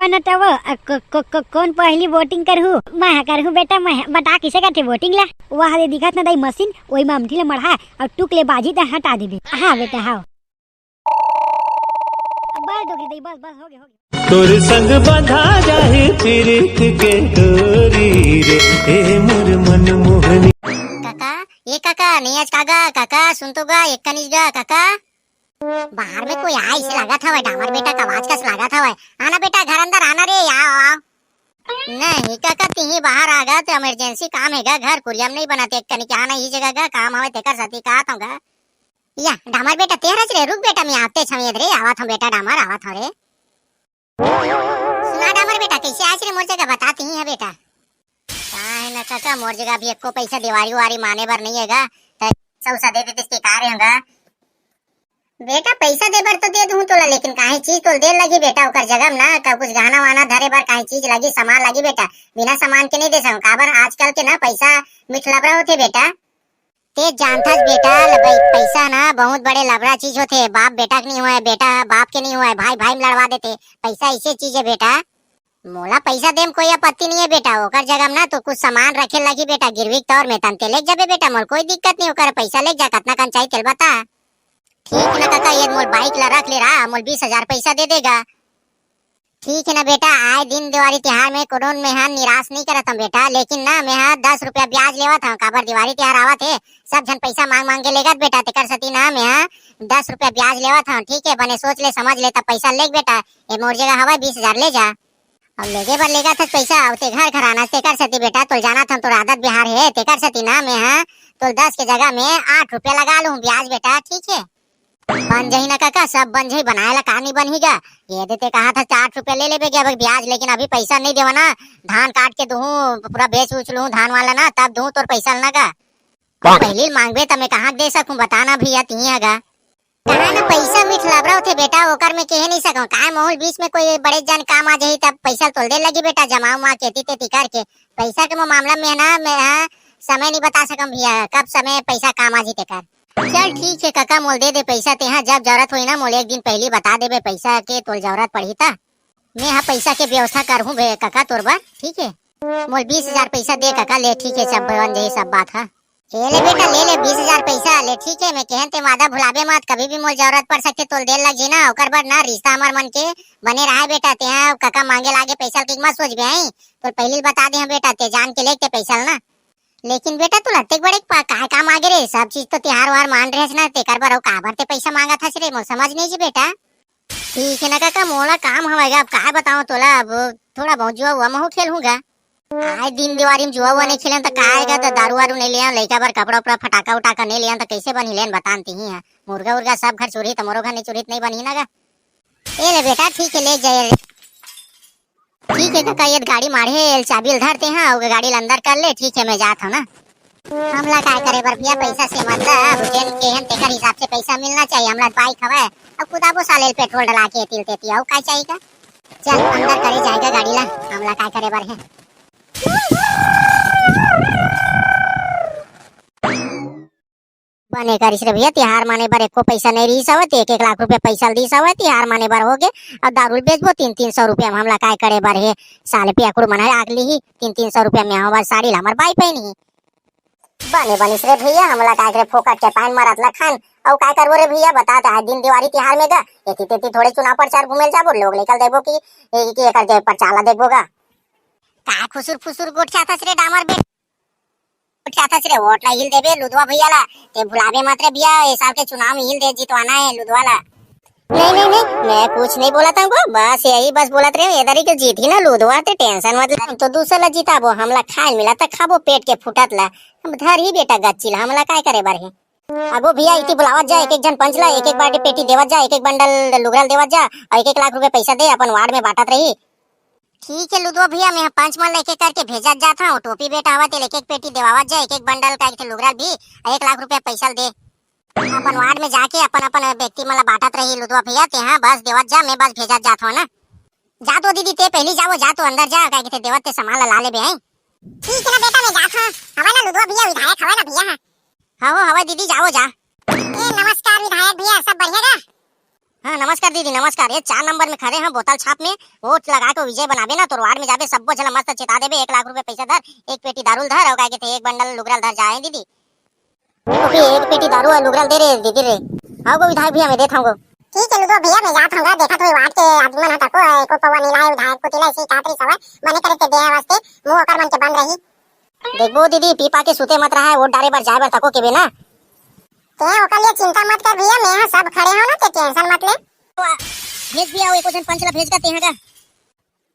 नटव कौन पहली वोटिंग करहु? मैं करहु बेटा, मैं बता किसे करथे वोटिंग ला? वह दे दिखत ना दई मशीन, ओई में अमठी ले मढ़ा और टुक ले बाजी त हटा देबे। हां बेटा हां। बस दोगी दई, बस बस हो गया। तोर संग बंधा जाए प्रीत के डोरी रे, ए मोर मन मोहनी। काका, ये काका नीच काका सुन तो गा, एक कनिज गा काका। बाहर में कोई आए से लगा था डामर बेटा का आवाज कस लगा था। आना बेटा घर अंदर आना रे, आओ। नहीं काका तिही बाहर आ गा तो इमरजेंसी काम हैगा, घर कुरियम नहीं बनाते कनी क्या ना, ई जगह का काम हवे तेकर सती कहत हूं गा। या डामर बेटा तेरा रे, रुक बेटा मैं आते छवे रे, आवत हूं बेटा डामर आवत हूं रे। सुना डामर बेटा कैसे आज रे मोर जगह बताती ही है बेटा। काहे ना काका मोर जगह भी एको पैसा दिवारी वारी माने बर नहीं हैगा, सौसा दे देते इसके कार्य होगा। बेटा पैसा दे बर तो दे दूं तोला, लेकिन काहे चीज तो दे लगी बेटा, ओकर जगह ना का कुछ गहना वाना धरे बर काहे चीज लगी, सामान लगी बेटा, बिना सामान के नहीं दे सकूं। काबर आजकल के ना पैसा मिठ लबरा होते बेटा, ते जानथस बेटा पैसा ना बहुत बड़े लबरा चीज होते, बाप बेटा के नहीं हुआ, बेटा बाप के नहीं हुआ, भाई भाई में लड़वा देते। पैसा ऐसे चीज है बेटा, मोला पैसा देम कोई आपत्ति नहीं है बेटा, ओकर जगह ना तो कुछ सामान रखे लगी बेटा, गिरवी के तौर में तनते ले जाबे बेटा, मोल कोई दिक्कत नहीं, ओकर पैसा ले जा, कितना कन चाहिए तेल बता। ठीक ना काका, ये मोल बाइक ला रख ले रहा, मोल 20,000 पैसा दे देगा। ठीक है ना बेटा, आए दिन दिवाली त्योहार में कोरोन में हम निराश नहीं करत हम बेटा, लेकिन ना मैं 10 रुपया ब्याज लेवत हूं, काबर दिवाली त्योहार आवत है, सब जन पैसा मांग मांग के लेगत बेटा, तेकर सती ना मैं 10 रुपया ब्याज लेवत हूं। ठीक है बने सोच ले समझ ले, तब पैसा ले बेटा, ये मोर जगह हवा 20,000 ले जा, अब लेगे बर लेगा था पैसा, अब ते घर घराना तेकर सती बेटा, तो जाना था तोर आदत बिहार है, तेकर सती ना मैं तो 10 के जगह में 8 रुपया लगा लूं ब्याज बेटा। ठीक है बन जाही ना काका, सब बन जाही, बनाए ला कहानी बनेगा। ये देते कहा था 8 रुपया ले लेबे अब ब्याज, लेकिन अभी पैसा नहीं देवा ना, धान काट के दूं पूरा बेच उच लूं धान वाला ना, तब दूं तोर पैसा ना का। पहले मांगबे तो मैं कहाँ दे सकूं बताना भैया तिहागा। कहा ना पैसा मीठ लबरा होते बेटा, ओकर में कह नहीं सकूं, काहे मोहल बीच में कोई बड़े जन काम आ जाही तब पैसा तोल दे लगी बेटा, जमा उमा खेती तेती करके। पैसा के मामला में ना मैं समय नहीं बता सकूं भैया, कब समय पैसा काम आ जी तेकर। चल ठीक है काका, मोल दे दे पैसा, तेहा जब जरूरत हुई ना मोल एक दिन पहले बता देबे पैसा के, तोल जरूरत पड़ी ता मैं यहाँ पैसा के व्यवस्था करहूँ बे काका तोर बार। ठीक है मोल 20,000 पैसा दे काका, ले ठीक है सब बन जाही सब बात है। ले बेटा ले 20,000 पैसा ले, ठीक है मैं कहन ते वादा भुलाबे मत, कभी भी मोल जरूरत पड़ सकते तोल दे लग जी ना, ओकर बाद ना रिश्ता हमार मन के बने रहा बेटा, तेहा काका मांगे लागे पैसा के मत सोच बे आई, तो पहले बता दे बेटा, ते जान के लेके पैसा ना। लेकिन बेटा तू लत्ते बड़े काहे काम आगे रे, सब चीज तो त्योहार वार मान रहे ना, तेकर बर काबर ते पैसा मांगा था रे, मोल समझ नहीं जी बेटा। ठीक है ना काका, मोला काम हवेगा, अब काहे बताऊं तोला, अब थोड़ा बहुत जुआ हुआ महू खेलूंगा, आए दिन दिवाली में जुआ हुआ नहीं खेलन तो काहेगा, तो दारू वारू नहीं लिया, लड़का बर कपड़ा उपड़ा फटाका उटाका नहीं लिया तो कैसे बनी लेन बतानती ही है, मुर्गा उर्गा सब घर चोरी, तो मोरो घर नहीं चोरी नहीं बनी ना गा। ए ले बेटा ठीक है ले जाए। ठीक है काका, ये गाड़ी मारे चाबी धरते हैं और गाड़ी अंदर कर ले। ठीक है मैं जाता हूँ ना, हमला काय करे बर भैया, पैसा से मतलब जेन केहन तेकर हिसाब से पैसा मिलना चाहिए, हमला बाइक हवे अब खुदाबो साले पेट्रोल डला के तिल तेती आउ काय चाहिए का, चल अंदर करे जाएगा गाड़ी ला, हमला काय करे बर है। बने करिस रे भैया, तिहार माने बर एको पैसा नहीं रही सवत, 1-1 लाख रुपया पैसा दी सवत, तिहार माने बर हो गए, अब दारू बेचबो 300-300 रुपया में, हमला काय करे बर है, साले पे आकुड़ मना आगली ही 300-300 रुपया में हमार साड़ी ला हमार बाई पहनी बने बनिस रे भैया, हमला काय करे फोकट के पान मारत ला खान, और काय करबो रे भैया बता, आज दिन दिवाली तिहार में गा एती तेती थोड़े चुनाव प्रचार घूमेल जाबो, लोग निकल देबो की एकर जे प्रचार ला देखबो गा, का खुसुर फुसुर गोट चाहतस रे डामर बेट चाहतस रे, वोट ला हिल देबे लुधवा भैया ला, ते भुलाबे मत रे भैया, इस साल के चुनाव में हिल दे, जितवाना है लुधवा ला। नहीं मैं कुछ नहीं बोला था, बस यही बस बोलत रहे, इधर ही जीत ही ना लुधवा, ते टेंशन मत ले, तो दूसरा ला जिताबो, हमला खाए मिला तक खाबो पेट के फुटत ला, हम धर ही बेटा गच्ची ला, हमला काय करे बर है। अब भैया इति बुलावत जा, एक जन पंच ला, एक बार पेटी देवत जा, एक बंडल लुगरल देवत जा, और 1-1 लाख रुपए पैसा दे, अपन वार्ड में बांटत रही। ठीक है लुधवा भैया, मैं 5 मन लेके करके भेजत जाता हूँ, टोपी बेटा आवा ते एक पेटी देवावत जा, एक बंडल का लुगरल भी, 1 लाख रुपया पैसा दे, अपन वार्ड में जाके अपन अपन व्यक्ति मला बांटत रही लुधवा भैया, ते हाँ बस देवत जा, मैं बस भेजत जाता हूँ ना। जा तो दीदी ते पहली जाओ, जा तो अंदर जा, काय देवत ते सामान ला ले बे। ठीक है ना बेटा मैं जाता हूँ, हवा ना लुधवा भैया विधायक हवा ना भैया, हाँ हवा दीदी जाओ जा। नमस्कार विधायक भैया, सब बढ़िया गा? हाँ नमस्कार दीदी नमस्कार। ये 4 नंबर में खड़े हैं बोतल छाप में, वोट लगा के विजय बनाबे ना तो वार्ड में जाबे सबको चला मस्त चिता देबे। 1 लाख रुपए पैसा धर, एक पेटी दारू धर और कहे थे एक बंडल लुगरल धर जाए दीदी। ओके एक पेटी दारू और लुगरल दे रे दीदी रे। आओ गो विधायक भैया मैं देता हूँ। ठीक है लुदो भैया मैं जात हूँ देखा तो वार्ड के आदमी मन तको को पवा नीला विधायक को तिला सी कातरी सवा मने करे ते देह वास्ते मुंह ओकर मन के बंद रही। देखबो दीदी पी पा के सुते मत रहा है, वोट डाले बर जाए बर तको केबे ना ते ओकर लिए चिंता मत कर भैया, मैं सब खड़े हो ना ते टेंशन मत ले। भेज भैया वो क्वेश्चन पंचला भेज का तेहा का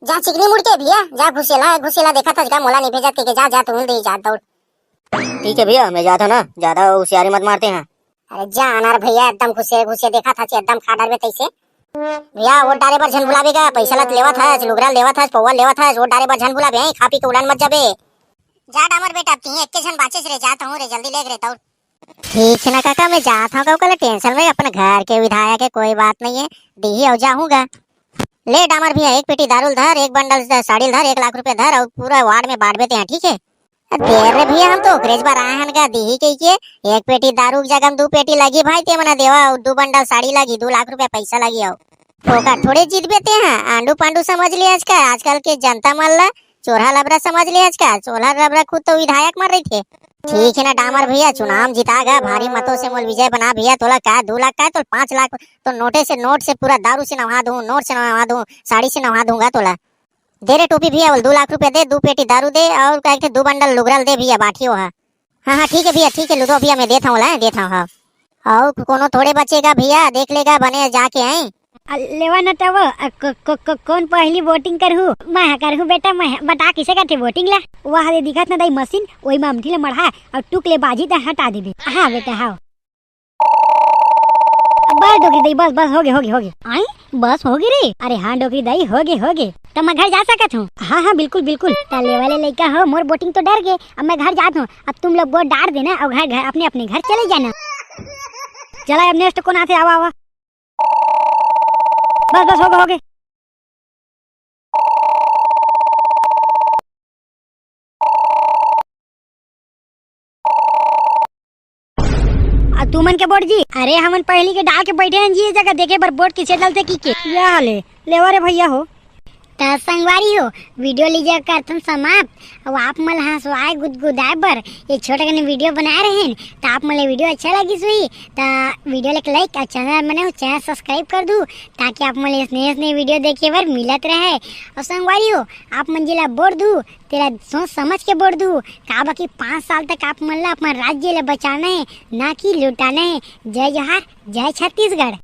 जा चिकनी मुड़ के भैया जा घुसेला देखा था का मोला नहीं भेजा के जा जा तुम दे जा दौड़। ठीक है भैया मैं जाता ना, ज्यादा होशियारी मत मारते हैं। अरे जा अनार भैया एकदम घुसे देखा था एकदम खा डाल में तैसे भैया वोट डाले बर झन भुलाबेगा, पैसा लत लेवा था लुगरा लेवा था पौवा लेवा था, वोट डाले बर झन भुलाबे खा पी के उड़ान मत जाबे। जा डामर बेटा ती एक के झन बाचे रे जाता हूं रे जल्दी लेग रे तौड़। ठीक है ना काका मैं जाता हूँ कल टेंशन में अपने घर के विधायक है कोई बात नहीं है दी और जाऊंगा। ले डामर भैया एक पेटी दारू धर, एक बंडल साड़ी धर, 1 लाख रुपए धर और पूरा वार्ड में बांट देते हैं ठीक है। देर रे भैया हम तो ओकरेज बार आए हैं का दी के एक पेटी दारू की जगह 2 पेटी लगी भाई ते मना देवा 2 बंडल साड़ी लगी 2 लाख रुपए पैसा लगी आओ तो थोड़े जीत बेते हैं आंडू पांडू समझ लिया आजकल के जनता मल्ला चोरा लबरा समझ लिया चोरा लबरा खुद तो विधायक मर रही थे। ठीक है ना डामर भैया चुनाव जितागा भारी मतों से मोल विजय बना भैया तोला का 2 लाख का तो 5 लाख तो नोट से पूरा दारू से नहा दूं, नोट से नहा दूं, साड़ी से नहा दूंगा तोला। दे रे टोपी भैया 2 लाख रुपए दे, 2 पेटी दारू दे और कह के 2 बंडल लुगरल दे भैया बाटियो है। हाँ ठीक है भैया ठीक है लुदो भैया मैं देता हूँ देता हूँ। और कोनो थोड़े बचेगा भैया देख लेगा बने जाके आए लेवा न तब कौन पहली वोटिंग करहु मैं करहु बेटा मैं बता किसे करते वोटिंग ला वहाँ दे दिखत न दाई मशीन वही में अमठी ले मढ़ा और टुक ले बाजी त हटा देबे। हाँ बेटा हाँ बस डोकरी दाई बस हो गए आई बस हो गई रे। अरे हाँ डोकरी दाई हो गए तो मैं घर जा सकत हूँ। हाँ बिल्कुल ताले वाले लड़का हो मोर वोटिंग तो डर गए अब मैं घर जाता हूँ। अब तुम लोग वोट डाल देना और घर अपने घर चले जाना। चला अब नेक्स्ट कौन आते आवा बस हो गए। तुमन के बोर्ड जी अरे हमन पहली के डाल के बैठे हैं जी ये जगह देखे बर बोर्ड किसे डालते की के क्या हाल है लेवा रे भैया हो त संगवारी हो वीडियो लीजिए करथन समाप्त। अब आप मल हंसवाए गुदगुदाए बर ये छोटा कने वीडियो बना रहे हैं तो आप मले वीडियो अच्छा लगी सुई तो वीडियो ले लाइक और चैनल बने चैनल सब्सक्राइब कर दूँ ताकि आप मले स्नेह वीडियो देखे बर मिलत रहे। और संगवारी हो आप मंजिला बोल दूँ तेरा सोच समझ के बोल दूँ का बाकी 5 साल तक आप मन ला अपना राज्य ले बचाना है ना कि लुटाना है। जय जोहार जय छत्तीसगढ़।